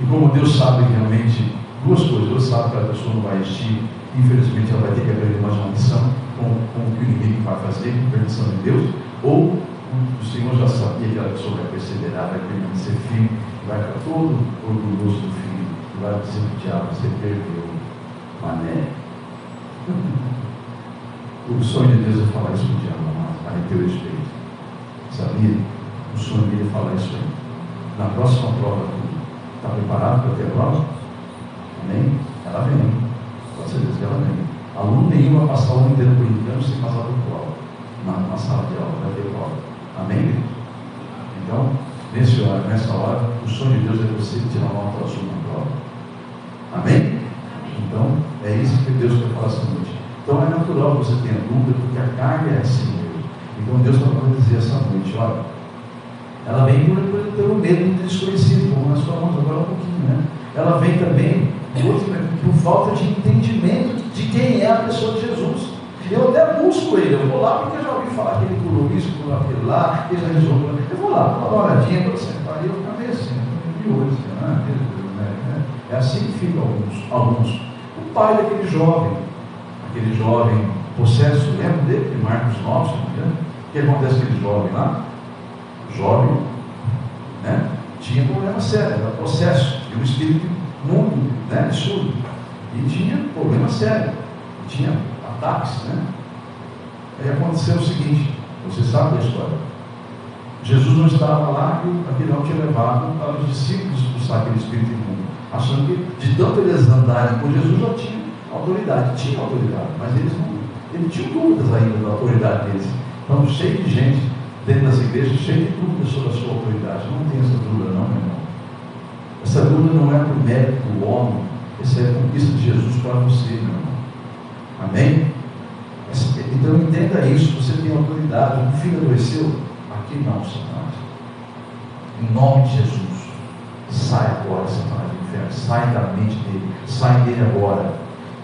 E como Deus sabe realmente duas coisas, Deus sabe que a pessoa não vai existir, infelizmente ela vai ter que aprender mais uma lição com o que o inimigo vai fazer, com permissão de Deus, ou o Senhor já sabia que a pessoa vai perseverar, vai permanecer firme, vai ficar todo orgulhoso do filho, e vai dizer para o diabo, você perdeu, mané. O sonho de Deus é falar isso para o diabo, a teu respeito. Sabia? O sonho dele é falar isso aí. Na próxima prova, está preparado para ter a prova? Amém? Ela vem. Pode ser que ela vem. Aluno nenhum vai passar o ano inteiro brincando sem passar por prova. Na sala de aula vai ter prova. Amém? Então, nessa hora, o sonho de Deus é você tirar uma nota azul na prova. Amém? Então, é isso que Deus quer falar essa noite. Então, é natural que você tenha dúvida, porque a carga é assim mesmo. Então, Deus está para dizer essa noite, olha, ela vem pelo medo do desconhecido, como nós falamos agora um pouquinho, né? Ela vem também por falta de entendimento de quem é a pessoa de Jesus. Eu até busco ele, eu vou lá porque eu já ouvi falar que ele curou isso, curou aquele lá, que ele já resolveu. Eu vou lá, vou dar uma olhadinha para sentar e eu ficar meio assim, é assim que ficam alguns. O pai daquele jovem possesso, lembra dele, de Marcos 9, né? O que acontece com aquele jovem lá? Jovem, né? Tinha problema sério, era possesso, tinha um espírito mundo, né? Surdo, e tinha problema sério, tinha ataques, né? Aí aconteceu o seguinte, você sabe da história. Jesus não estava lá e aquele não tinha levado para os discípulos expulsar aquele espírito imundo, achando que de tanto eles andarem com Jesus já tinha autoridade, mas eles não tinham dúvidas ainda da autoridade deles. Então, cheio de gente dentro das igrejas, cheio de dúvidas sobre a sua autoridade. Não tem essa dúvida não, meu irmão. Essa dúvida não é por mérito do homem, essa é a conquista de Jesus para você, meu irmão. Amém? Então entenda isso, você tem autoridade. O filho adoeceu? Aqui não, Satanás. Em nome de Jesus, sai agora, Satanás do inferno, sai da mente dele, sai dele agora.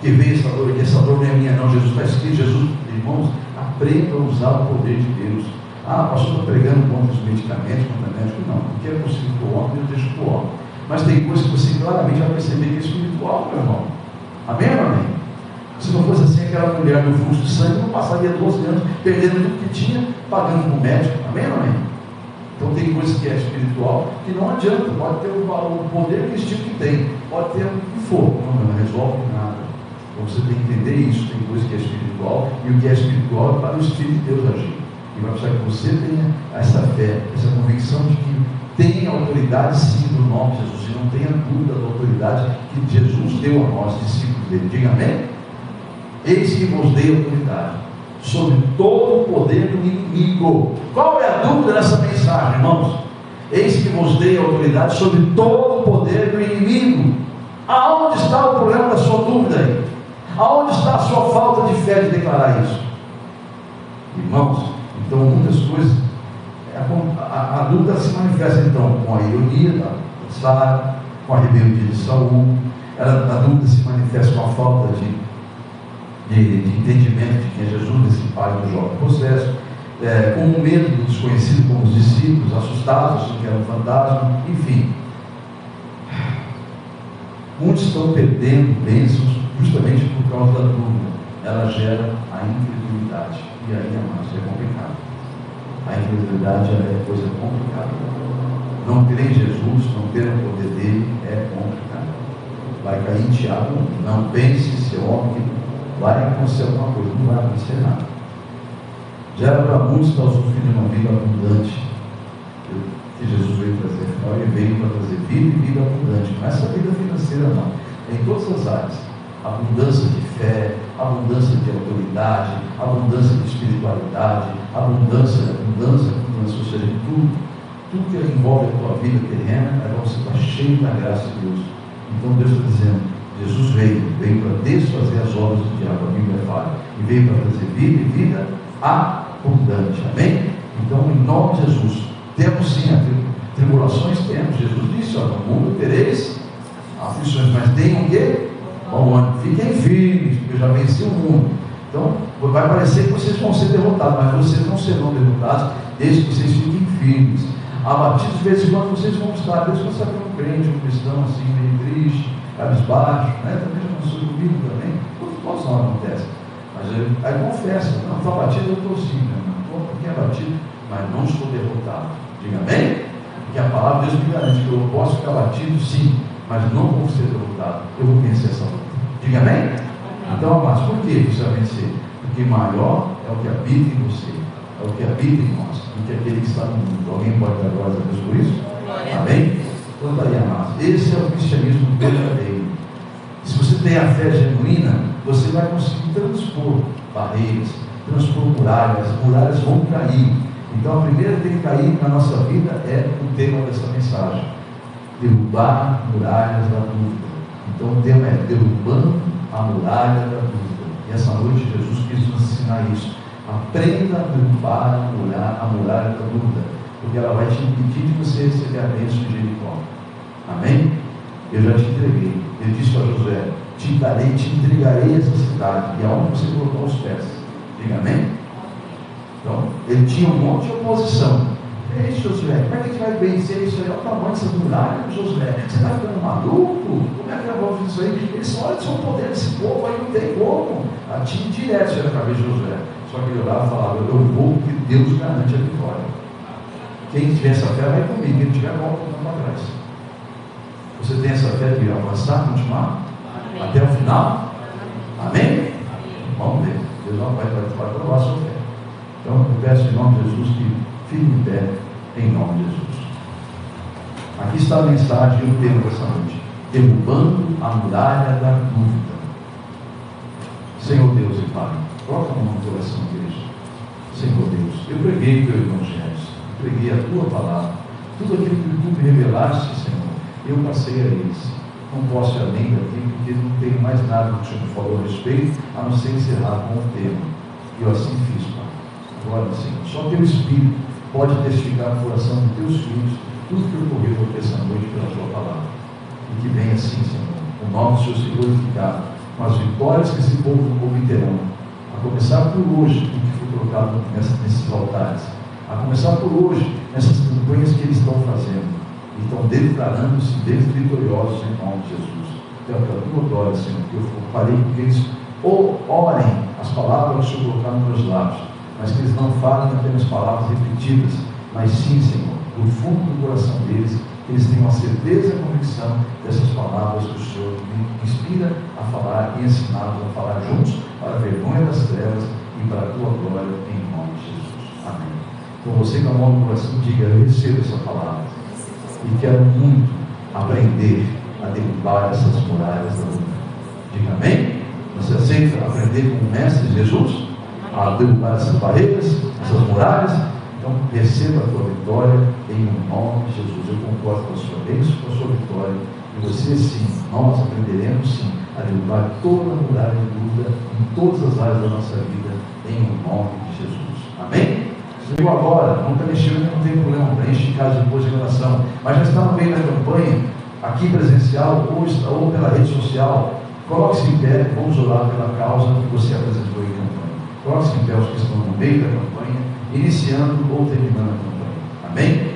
Que veio essa dor, e essa dor não é minha não, Jesus está escrito, Jesus, irmãos, aprenda a usar o poder de Deus. Pastor, estou pregando contra os medicamentos, contra o médico, não, porque é possível para o homem, eu deixo para o homem. Mas tem coisas que você claramente vai perceber que é espiritual, meu irmão. Amém ou amém? Se não fosse assim, aquela mulher do fluxo de sangue não passaria 12 anos perdendo tudo que tinha, pagando para o médico. Amém ou amém? Então tem coisas que é espiritual que não adianta, pode ter o poder que esse tipo que tem, pode ter o que for, não resolve nada. Então você tem que entender isso, tem coisa que é espiritual, e o que é espiritual é para o Espírito de Deus agir. E vai precisar que você tenha essa fé, essa convicção de que tem autoridade sim no nome de Jesus, e não tenha dúvida da autoridade que Jesus deu a nós, discípulos dele. Diga amém? Eis que vos dei autoridade sobre todo o poder do inimigo. Qual é a dúvida nessa mensagem, irmãos? Eis que vos dei autoridade sobre todo o poder do inimigo. Aonde está o problema da sua dúvida aí? Aonde está a sua falta de fé de declarar isso? Irmãos, então muitas coisas, a dúvida se manifesta então com a ironia da Sara, com a rebeldia de Saul. A dúvida se manifesta com a falta de entendimento de quem é Jesus, desse pai do jovem possesso, com o medo do desconhecido, como os discípulos, assustados, achando que era um fantasma, enfim. Muitos estão perdendo bênçãos justamente por causa da dúvida. Ela gera a incredulidade. E aí, amados, é complicado. A incredulidade é coisa complicada. Não crer em Jesus, não ter o poder dele, é complicado. Vai cair em Tiago, não pense ser homem que vai acontecer alguma coisa, não vai acontecer nada. Já era para muitos estar usufruindo uma vida abundante que Jesus veio trazer. Afinal, ele veio para trazer vida e vida abundante. Não é essa vida financeira, não. É em todas as áreas. Abundância de fé, abundância de autoridade, abundância de espiritualidade, abundância, ou seja, em tudo que envolve a tua vida terrena, é para você estar cheio da graça de Deus. Então Deus está dizendo, Jesus veio para desfazer as obras do diabo, a Bíblia fala, e veio para trazer vida e vida abundante, amém? Então, em nome de Jesus, temos sim tribulações, temos. Jesus disse, ó, no mundo tereis aflições, mas tenham o quê? Bom ânimo, fiquem firmes, porque eu já venci o mundo. Então, vai parecer que vocês vão ser derrotados, mas vocês não serão derrotados, desde que vocês fiquem firmes. Abatidos de vez em quando vocês vão estar, às vezes você sabe um crente, um cristão assim, meio triste, cabisbaixo, né? Também já passou comigo também, todos não acontece. Mas aí confessa, não estou abatido, eu estou sim, estou um pouquinho abatido, mas não estou derrotado. Diga amém? Porque a palavra de Deus me garante que eu posso ficar abatido sim, mas não vou ser derrotado, eu vou vencer essa luta. Diga amém? Então, amados, por que você vai vencer? Porque maior é o que habita em você, é o que habita em nós, do que aquele que está no mundo. Alguém pode dar glória a Deus por isso? Amém? Então, daí, amados, esse é o cristianismo verdadeiro. Se você tem a fé genuína, você vai conseguir transpor barreiras, transpor muralhas, as muralhas vão cair. Então, a primeira que tem que cair na nossa vida é o tema dessa mensagem: derrubar muralhas da dúvida. Então, o tema é derrubando a muralha da dúvida. E essa noite Jesus quis nos ensinar isso. Aprenda a derrubar a muralha da dúvida, porque ela vai te impedir de você receber a bênção de Jericó. Amém? Eu já te entreguei. Ele disse para Josué: te entregarei essa cidade, e aonde você colocou os pés. Diga amém? Então, ele tinha um monte de oposição. Ei, Josué, como é que a gente vai vencer isso aí? Olha o tamanho dessa muralha, Josué. Você está ficando maluco? Como é que eu vou fazer isso aí? Eles são, olha só o poder desse povo aí, não tem como. Atire direto sobre a cabeça de Josué. Só que ele olhava e falava: eu vou, porque Deus garante a vitória. Quem tiver essa fé vai comigo, quem tiver volta não para trás. Você tem essa fé de avançar, continuar? Amém. Até o final? Amém? Vamos ver. Deus não vai provar a sua fé. Então eu peço em nome de Jesus que fique em pé, em nome de Jesus. Aqui está a mensagem e o tema dessa noite: derrubando a muralha da dúvida. Senhor Deus e Pai, coloca a mão no coração, igreja. Senhor Deus, eu preguei o teu evangelho, preguei a tua palavra, tudo aquilo que tu me revelaste, Senhor, eu passei a eles. Não posso ir além daqui, porque não tenho mais nada que o Senhor falou a respeito, a não ser encerrar com o tema. E eu assim fiz, Pai. Agora, Senhor, só teu Espírito pode testificar no coração dos teus filhos tudo que ocorreu aqui essa noite pela tua palavra. E que venha assim, Senhor, o nome do Senhor se glorificado, com as vitórias que esse povo obterão, a começar por hoje, o que foi colocado nesses altares, a começar por hoje, nessas campanhas que eles estão fazendo, e estão declarando-se vitoriosos em nome de Jesus. Então, pela tua glória, Senhor, que eu falei que eles orem as palavras que o Senhor colocar nos meus lábios, mas que eles não falem apenas palavras repetidas, mas sim, Senhor, do fundo do coração deles, que eles tenham a certeza e a convicção dessas palavras que o Senhor me inspira a falar e ensinar a falar juntos, para a vergonha das trevas e para a tua glória, em nome de Jesus. Amém. Então, você com a mão no coração, diga: eu recebo essa palavra e quero muito aprender a derrubar essas muralhas da dúvida. Diga amém. Você aceita aprender com o Mestre Jesus a derrubar essas barreiras, essas muralhas? Então receba a tua vitória em nome de Jesus. Eu concordo com a sua bênção, com a sua vitória, e você sim, nós aprenderemos sim a derrubar toda a muralha de dúvida em todas as áreas da nossa vida, em nome de Jesus. Amém? Se viu agora, não está mexendo, não tem problema, preenche em casa depois de oração, mas já está no meio da campanha, aqui presencial ou pela rede social, coloque-se em pé, vamos orar pela causa que você apresentou em campanha. Coloque-se em pé os que estão no meio da campanha, iniciando ou terminando a campanha. Amém?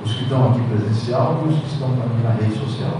Os que estão aqui presencial e os que estão também na rede social.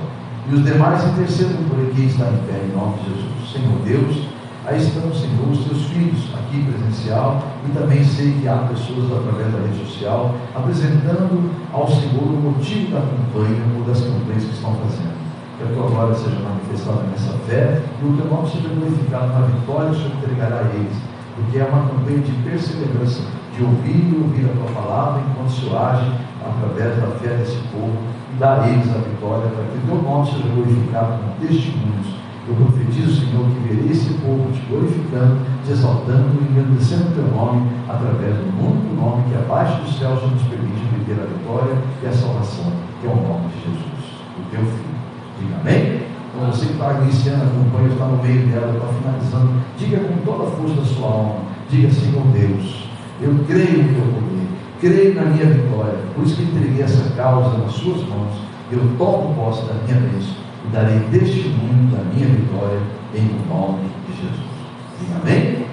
E os demais intercedam por quem está em pé, em nome de Jesus. Senhor Deus, aí estão, Senhor, os teus filhos aqui presencial, e também sei que há pessoas através da rede social apresentando ao Senhor o motivo da campanha ou das campanhas que estão fazendo. Que a tua glória seja manifestada nessa fé e o teu nome seja glorificado na vitória que o Senhor entregará a eles. porque é uma campanha de perseverança, de ouvir e ouvir a tua palavra enquanto se age através da fé desse povo e dar a eles a vitória, para que o teu nome seja glorificado com testemunhos. Eu profetizo, Senhor, que verei esse povo te glorificando, te exaltando e engrandecendo o teu nome através do único nome que abaixo dos céus nos permite viver a vitória e a salvação, que é o nome de Jesus, o teu Filho. Diga amém? Então você que está iniciando a campanha, está no meio dela, está finalizando, diga com toda a força da sua alma, diga: Senhor Deus, eu creio no teu poder, creio na minha vitória, por isso que entreguei essa causa nas suas mãos, eu tomo posse da minha bênção e darei testemunho da minha vitória em nome de Jesus. Diga amém?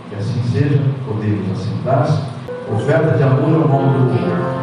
Que assim seja. Podemos assentar-se. Oferta de amor ao nome do Senhor.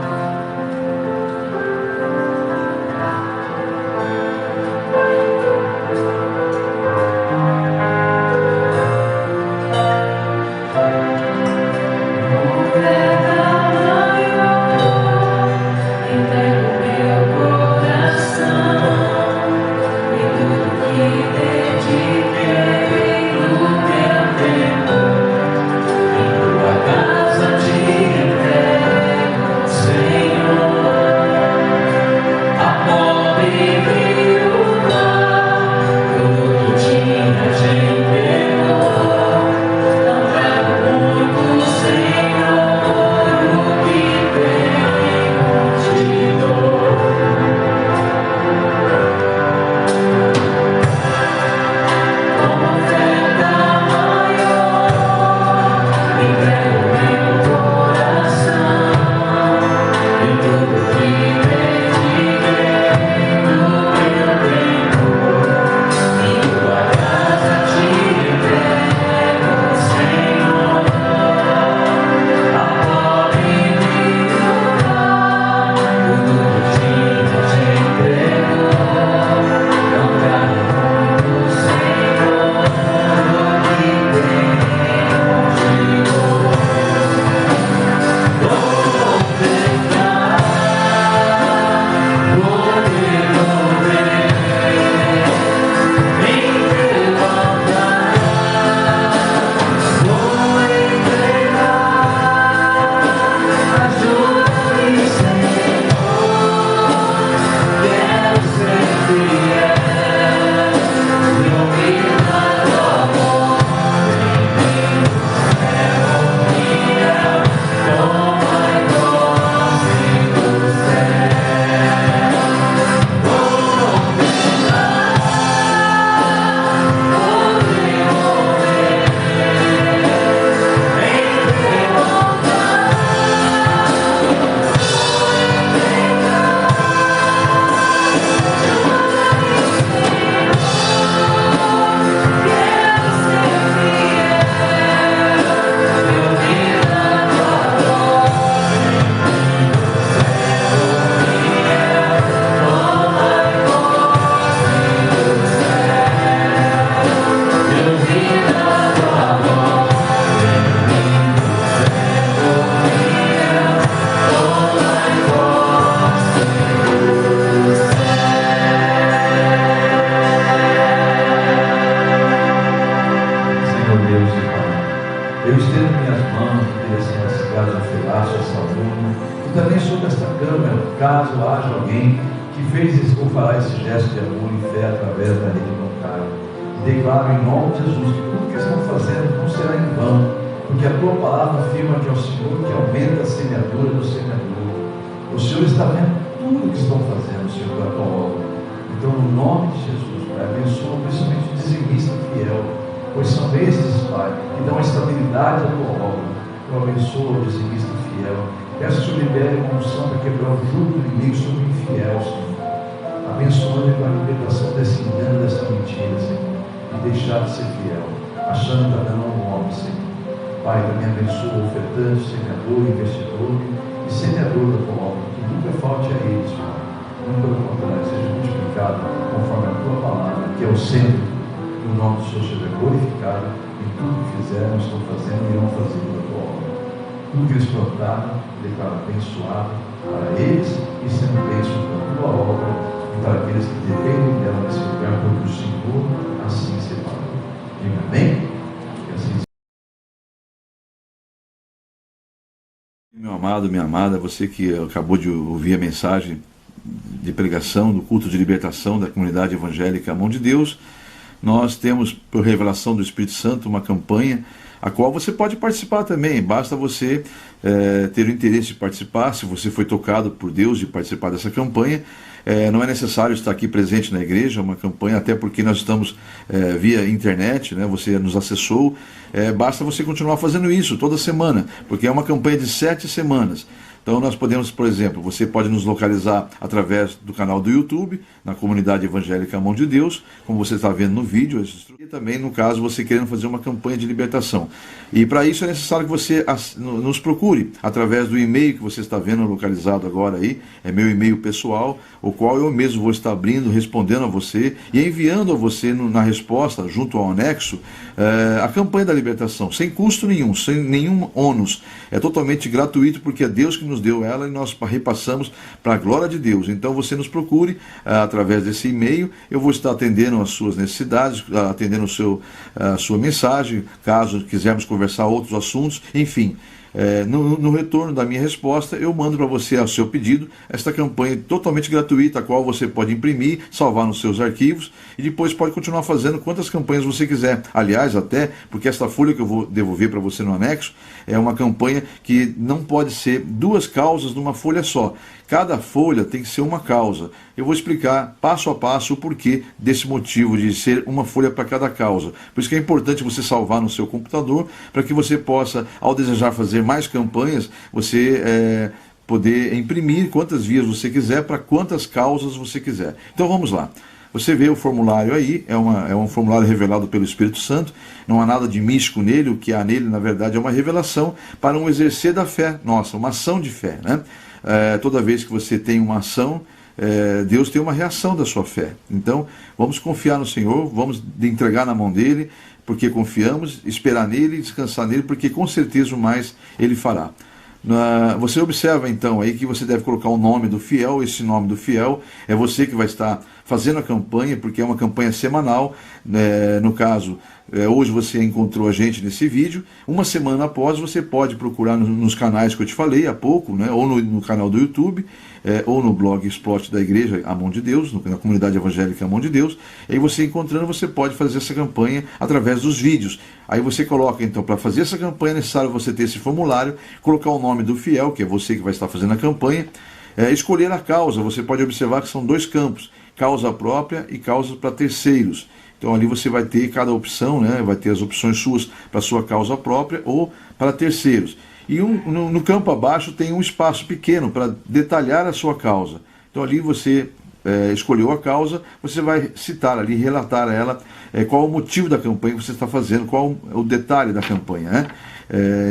Caso haja alguém que fez ou fará esse gesto de amor e fé através da rede bancária, declaro em nome de Jesus que tudo que estão fazendo não será em vão, porque a tua palavra afirma que é o Senhor que aumenta a semeadura do semeador. O Senhor está vendo tudo que estão fazendo, Senhor, da tua obra. Então, no nome de Jesus, Pai, abençoa principalmente o dizimista fiel, pois são esses, Pai, que dão estabilidade à tua obra. Eu abençoo o dizimista fiel. Peço que o Senhor libere uma unção para quebrar o jugo do inimigo sobre o infiel, Senhor. Abençoando com a libertação desse engano, dessa mentira, Senhor. E deixar de ser fiel, achando que está dando um homem, Senhor. Pai, também abençoa o ofertante, semeador, investidor e semeador da tua obra. Que nunca falte a eles, Pai. Muito pelo contrário, seja multiplicado conforme a tua palavra, que é o centro. E o nome do Senhor seja glorificado em tudo que fizerem, estão fazendo e irão fazer da tua obra. Tudo que eles plantaram, declaro abençoado para eles e sendo bênção para a tua obra e para aqueles que dependem dela nesse lugar, porque o Senhor assim separou. Diga amém? amado, minha amada, você que acabou de ouvir a mensagem de pregação do culto de libertação da comunidade evangélica A Mão de Deus, nós temos, por revelação do Espírito Santo, uma campanha a qual você pode participar também. Basta você ter o interesse de participar. Se você foi tocado por Deus de participar dessa campanha, não é necessário estar aqui presente na igreja. É uma campanha, até porque nós estamos via internet, né? Você nos acessou. Basta você continuar fazendo isso toda semana, porque é uma campanha de 7 semanas. Então nós podemos, por exemplo, você pode nos localizar através do canal do YouTube, na comunidade evangélica A Mão de Deus, como você está vendo no vídeo, e também, no caso, você querendo fazer uma campanha de libertação. E para isso é necessário que você nos procure através do e-mail que você está vendo localizado agora aí, é meu e-mail pessoal, o qual eu mesmo vou estar abrindo, respondendo a você e enviando a você na resposta, junto ao anexo, a campanha da libertação, sem custo nenhum, sem nenhum ônus. É totalmente gratuito, porque é Deus que nos deu ela e nós repassamos para a glória de Deus. Então você nos procure através desse e-mail. Eu vou estar atendendo as suas necessidades, atendendo a sua mensagem, caso quisermos conversar outros assuntos, enfim. No retorno da minha resposta, eu mando para você, ao seu pedido, esta campanha totalmente gratuita, a qual você pode imprimir, salvar nos seus arquivos e depois pode continuar fazendo quantas campanhas você quiser. Aliás, até porque esta folha que eu vou devolver para você no anexo é uma campanha que não pode ser 2 causas numa folha só. Cada folha tem que ser uma causa. Eu vou explicar passo a passo o porquê desse motivo de ser uma folha para cada causa. Por isso que é importante você salvar no seu computador, para que você possa, ao desejar fazer mais campanhas, você poder imprimir quantas vias você quiser, para quantas causas você quiser. Então vamos lá. Você vê o formulário aí, é um formulário revelado pelo Espírito Santo, não há nada de místico nele, o que há nele, na verdade, é uma revelação para um exercer da fé nossa, uma ação de fé, né? Toda vez que você tem uma ação, Deus tem uma reação da sua fé. Então, vamos confiar no Senhor, vamos entregar na mão dele, porque confiamos, esperar nele, descansar nele, porque com certeza o mais ele fará. Você observa então aí que você deve colocar o nome do fiel. Esse nome do fiel é você que vai estar fazendo a campanha, porque é uma campanha semanal. No caso, hoje você encontrou a gente nesse vídeo. Uma semana após, você pode procurar nos canais que eu te falei há pouco, né? Ou no canal do YouTube, ou no blog Explode da Igreja A Mão de Deus, na comunidade evangélica A Mão de Deus. E aí você encontrando, você pode fazer essa campanha através dos vídeos. Aí você coloca, então, para fazer essa campanha é necessário você ter esse formulário, colocar o nome do fiel, que é você que vai estar fazendo a campanha, escolher a causa. Você pode observar que são 2 campos, causa própria e causa para terceiros. Então ali você vai ter cada opção, né? Vai ter as opções suas para sua causa própria ou para terceiros. E no campo abaixo tem um espaço pequeno para detalhar a sua causa. Então ali você escolheu a causa, você vai citar ali, relatar a ela qual o motivo da campanha que você está fazendo, qual o detalhe da campanha, né?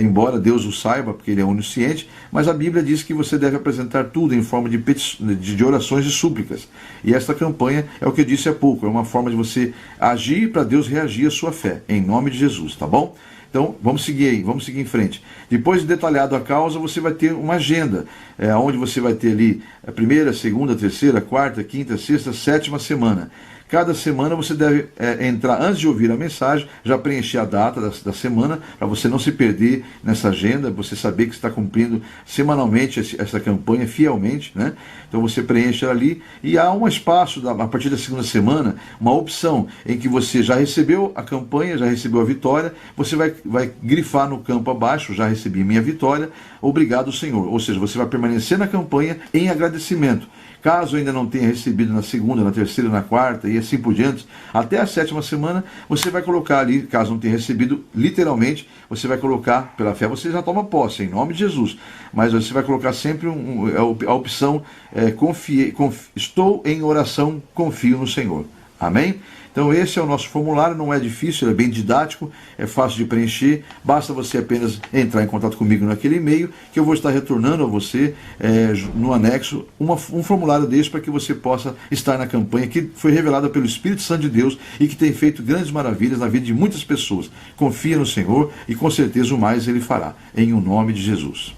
Embora Deus o saiba, porque ele é onisciente, mas a Bíblia diz que você deve apresentar tudo em forma de orações e súplicas. E esta campanha é o que eu disse há pouco, é uma forma de você agir para Deus reagir à sua fé, em nome de Jesus, tá bom? Então, vamos seguir aí, vamos seguir em frente. Depois de detalhado a causa, você vai ter uma agenda, onde você vai ter ali a primeira, segunda, terceira, quarta, quinta, sexta, sétima semana. Cada semana você deve entrar, antes de ouvir a mensagem, já preencher a data da semana, para você não se perder nessa agenda, você saber que está cumprindo semanalmente essa campanha fielmente, né? Então você preenche ali e há um espaço, a partir da segunda semana, uma opção em que você já recebeu a campanha, já recebeu a vitória, você vai grifar no campo abaixo, já recebi minha vitória, obrigado Senhor. Ou seja, você vai permanecer na campanha em agradecimento. Caso ainda não tenha recebido na segunda, na terceira, na quarta e assim por diante, até a sétima semana, você vai colocar ali, caso não tenha recebido, literalmente, você vai colocar, pela fé você já toma posse, em nome de Jesus, mas você vai colocar sempre a opção, estou em oração, confio no Senhor. Amém? Então esse é o nosso formulário, não é difícil, ele é bem didático, é fácil de preencher, basta você apenas entrar em contato comigo naquele e-mail, que eu vou estar retornando a você no anexo um formulário desse para que você possa estar na campanha que foi revelada pelo Espírito Santo de Deus e que tem feito grandes maravilhas na vida de muitas pessoas. Confia no Senhor e com certeza o mais ele fará, em o nome de Jesus.